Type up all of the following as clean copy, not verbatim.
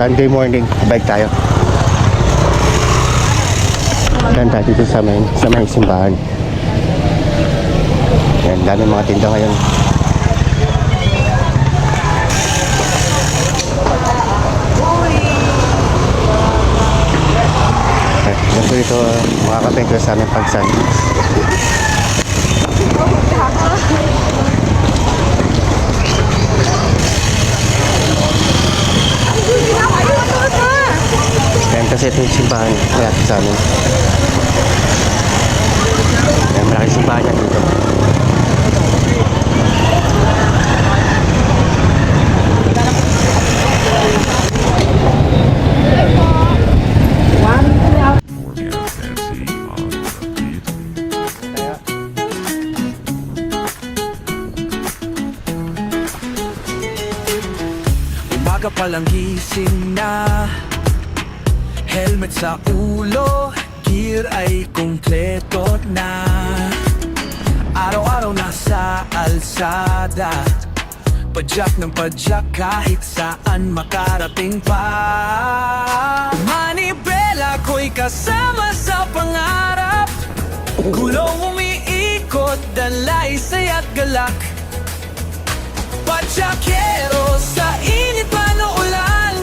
Sunday morning, bike tayo. Ganda dito sa may simbahan. Yan, dami mga tinda ngayon. Ganito dito makakapento sa aming pagsan. Yan kasi ito yung simbahan malapit sa amin. Yan, malaking simbahan yan dito. Umaga palang gising na, helmet sa ulo, gear ay kumpleto na. Araw-araw nasa alsada, padyak ng padyak kahit saan makarating pa. Manibela ko'y kasama sa pangarap, gulong umiikot, dalay saya't galak. Padyakero sa init man o ulan,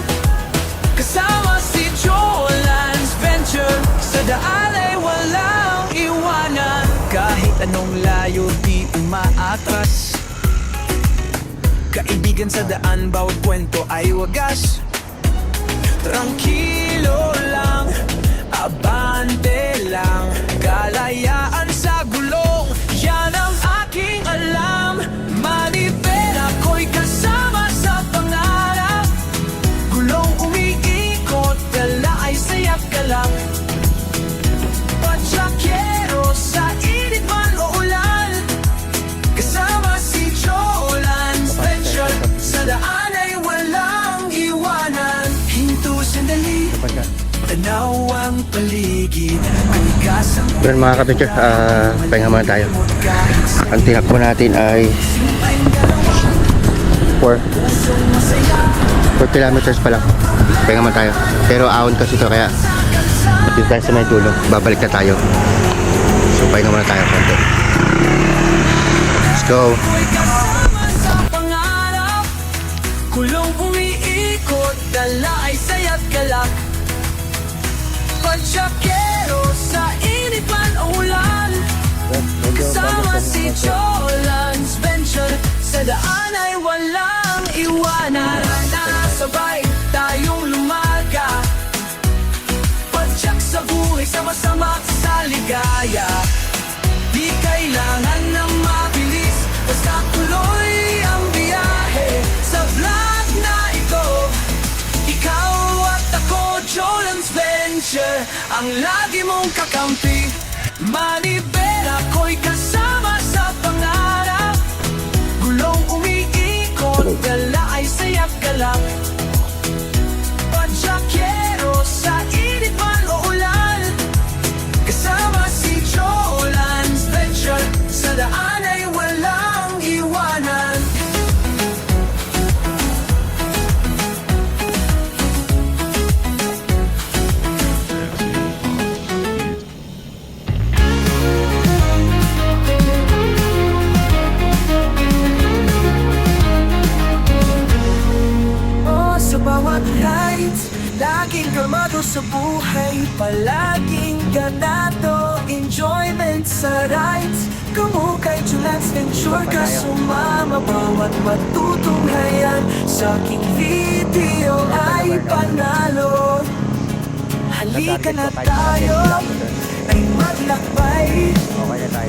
kasama si Jolan's Venture. Sa daan ay walang iwanan, kahit anong layo di umaatras. Kaibigan sa daan, bawat kwento ay wagas. Tranquilo lang, abante lang, kalayaan sa gulong, yan ang aking alam. Manibela ko'y kasama sa pangarap, gulong umiikot, dala ay sayak galak. Padyakero sa init man o ulan, kasama si Jolan's Venture. Sa daan ay walang iwanan, hinto sandali, tanaw ang paligid, manigas ang Pero mga kapitcher, pahinga muna tayo. Ang tinakbo natin ay 4 kilometers pa lang. Pahinga muna tayo. Pero ahon kasi ito, kaya dito tayo sa may dulo, babalik na tayo. So pahinga muna tayo konti. Let's go. kulong umiikot, dala ay saya't galak. Padyakero sa init man o ulan, kasama si Jolan's Venture. Sa daan ay walang iwanan, sabay tayong lumaga. Padyak sa buhay, sama-sama sa ligaya. Di kailangan ng mabilis, basta tuloy ang biyahe. Sa vlog na ito, ikaw at ako, Jolan's Venture, ang lagi mong kakampi. Manibela ko'y kasama sa pangarap, gulong umiikot, dala ay sayak galak. Padyakero sa init man o ulan, kasama si Jolan's Venture. Sa daan ay walang iwanan. Sa bawat lights, laging kalmado sa buhay, palaging ganado, enjoyment sa rides. Kamukay Jolan's Venture ka sumama, bawat matutunghayan sa aking video ay panalo. Halika na tayo, ay maglakbay,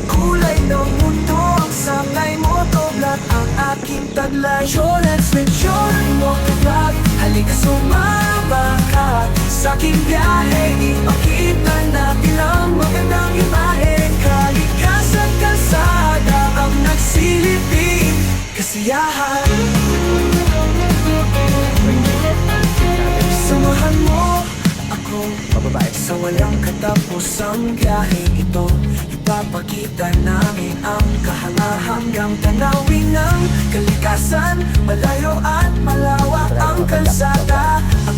kulay ng mundo ang sangay mo, toblat ang aking taglay. Jolan's Venture, motovlog, halika sumama ka sa aking biyahe, ipakita natin ang magandang imahe. Kalikasan kalsada ang nagsilipin, kasiyahan. Samahan mo ako sa walang katapusang biyaheng ito. Ipapakita namin ang kahanga-hanggang tanawin ng kalikasan. Malayo at malawak ang kalsada, ang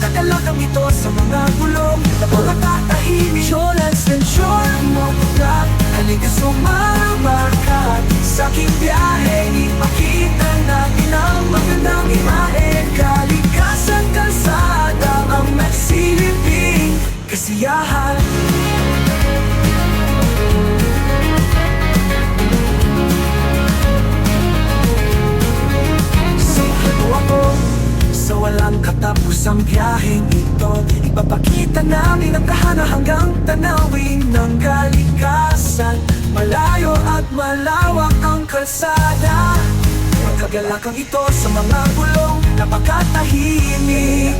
Matapos ang biyaheng ito, ipapakita namin ang kahanga-hanggang tanawin ng kalikasan. Malayo at malawak ang kalsada, pagkagalakang ito sa mga gulong napakatahimik.